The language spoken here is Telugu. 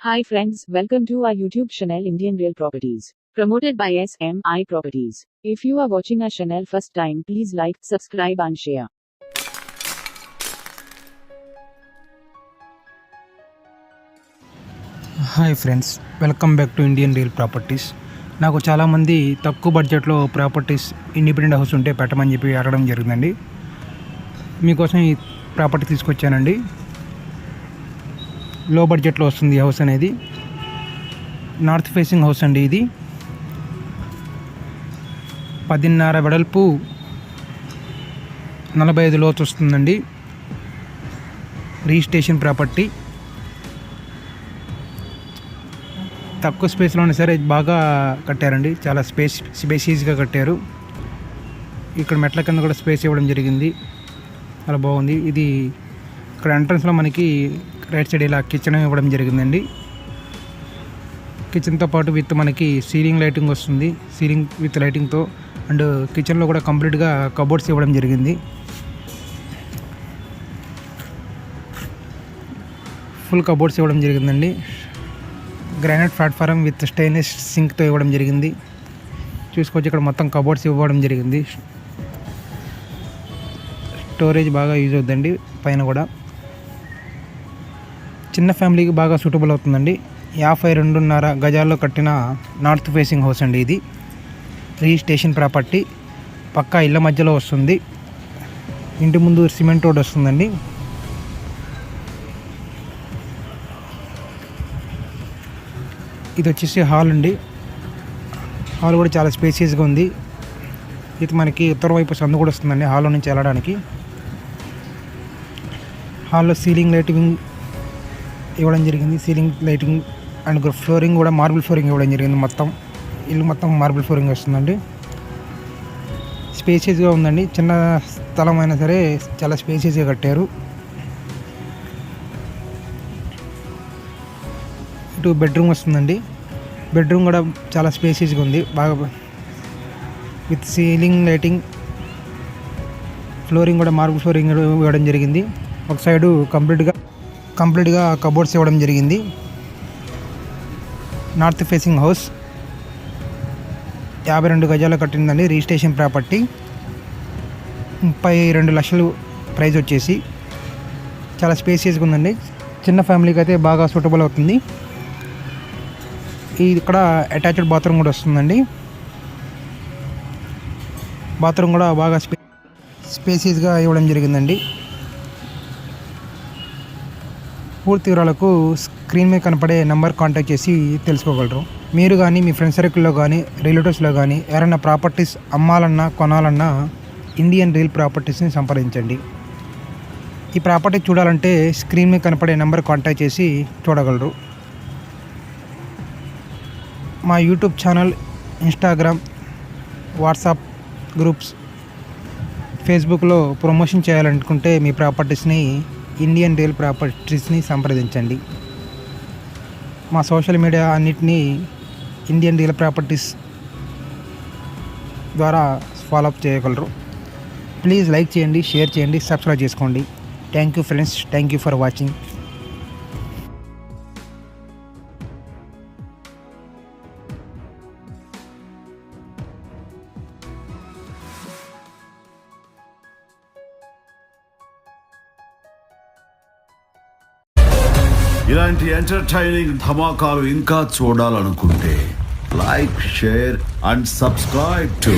Hi friends, welcome to our YouTube channel Indian Real Properties, promoted by SMI Properties. If you are watching our channel first time, please like, subscribe and share. Hi friends, welcome back to Indian real properties. నాకు చాలామంది తక్కువ బడ్జెట్లో ప్రాపర్టీస్ ఇండిపెండెంట్ హౌస్ ఉంటే పెట్టమని చెప్పి అడగడం జరిగిందండి. మీకోసం ఈ ప్రాపర్టీ తీసుకొచ్చానండి. లో బడ్జెట్లో వస్తుంది హౌస్ అనేది. నార్త్ ఫేసింగ్ హౌస్ అండి. ఇది 10.5 వెడల్పు, 45 లోతు వస్తుందండి. Registration property. తక్కువ స్పేస్లోనే సరే బాగా కట్టారండి. చాలా స్పేసియస్గా కట్టారు. ఇక్కడ మెట్ల కింద కూడా స్పేస్ ఇవ్వడం జరిగింది. చాలా బాగుంది. ఇది ఇక్కడ ఎంట్రన్స్లో మనకి రైట్ సైడ్ ఇలా కిచెన్ ఇవ్వడం జరిగిందండి. కిచెన్తో పాటు విత్ మనకి సీలింగ్ లైటింగ్ వస్తుంది. సీలింగ్ విత్ లైటింగ్తో అండ్ కిచెన్లో కూడా కంప్లీట్గా కబోర్డ్స్ ఇవ్వడం జరిగింది. ఫుల్ కబోర్డ్స్ ఇవ్వడం జరిగిందండి. గ్రానైట్ ప్లాట్ఫారం విత్ స్టెయిన్లెస్ సింక్తో ఇవ్వడం జరిగింది. చూసుకోవచ్చు, ఇక్కడ మొత్తం కబోర్డ్స్ ఇవ్వడం జరిగింది. స్టోరేజ్ బాగా యూజ్ అవుతుందండి. పైన కూడా చిన్న ఫ్యామిలీకి బాగా సూటబుల్ అవుతుందండి. 52.5 గజాల్లో కట్టిన నార్త్ ఫేసింగ్ హౌస్ అండి. ఇది రిజిస్ట్రేషన్ ప్రాపర్టీ. పక్కా ఇళ్ళ మధ్యలో వస్తుంది. ఇంటి ముందు సిమెంట్ రోడ్ వస్తుందండి. ఇది వచ్చేసి హాల్ అండి. హాల్ కూడా చాలా స్పేసియస్గా ఉంది. ఇది మనకి ఉత్తరం వైపు సందు కూడా వస్తుందండి హాల్లో నుంచి వెళ్ళడానికి. హాల్లో సీలింగ్ లైటింగ్ ఇవ్వడం జరిగింది. సీలింగ్ లైటింగ్ అండ్ ఫ్లోరింగ్ కూడా మార్బుల్ ఫ్లోరింగ్ ఇవ్వడం జరిగింది. మొత్తం ఇల్లు మొత్తం మార్బుల్ ఫ్లోరింగ్ వస్తుందండి. స్పేసియస్గా ఉందండి. చిన్న స్థలం అయినా సరే చాలా స్పేసియస్గా కట్టారు. ఇటు బెడ్రూమ్ వస్తుందండి. బెడ్రూమ్ కూడా చాలా స్పేసియస్గా ఉంది. బాగా విత్ సీలింగ్ లైటింగ్, ఫ్లోరింగ్ కూడా మార్బుల్ ఫ్లోరింగ్ ఇవ్వడం జరిగింది. ఒక సైడు కంప్లీట్గా కబోర్డ్స్ ఇవ్వడం జరిగింది. నార్త్ ఫేసింగ్ హౌస్ 52 గజాలు కట్టిందండి. Registration property. 32 లక్షలు ప్రైస్ వచ్చేసి. చాలా స్పేసియస్గా ఉందండి. చిన్న ఫ్యామిలీకి అయితే బాగా సూటబుల్ అవుతుంది. ఇక్కడ అటాచ్డ్ బాత్రూమ్ కూడా వస్తుందండి. బాత్రూమ్ కూడా బాగా స్పేసియస్గా ఇవ్వడం జరిగిందండి. పూర్తి వివరాలకు స్క్రీన్ మీద కనపడే నెంబర్ కాంటాక్ట్ చేసి తెలుసుకోగలరు. మీరు కానీ మీ ఫ్రెండ్ సర్కిల్లో కానీ రిలేటివ్స్లో కానీ ఎవరైనా ప్రాపర్టీస్ అమ్మాలన్నా కొనాలన్నా ఇండియన్ రియల్ ప్రాపర్టీస్ని సంప్రదించండి. ఈ ప్రాపర్టీ చూడాలంటే స్క్రీన్ మీద కనపడే నెంబర్ కాంటాక్ట్ చేసి చూడగలరు. మా YouTube channel, Instagram, WhatsApp groups, ఫేస్బుక్లో ప్రమోషన్ చేయాలనుకుంటే మీ ప్రాపర్టీస్ని ఇండియన్ రియల్ ప్రాపర్టీస్ని సంప్రదించండి. మా సోషల్ మీడియా అన్నిటినీ ఇండియన్ రియల్ ప్రాపర్టీస్ ద్వారా ఫాలోఅప్ చేయగలరు. ప్లీజ్ లైక్ చేయండి, షేర్ చేయండి, సబ్స్క్రైబ్ చేసుకోండి. Thank you friends. Thank you for watching. ఇలాంటి ఎంటర్టైనింగ్ ధమాకాలు ఇంకా చూడాలనుకుంటే like, share and subscribe to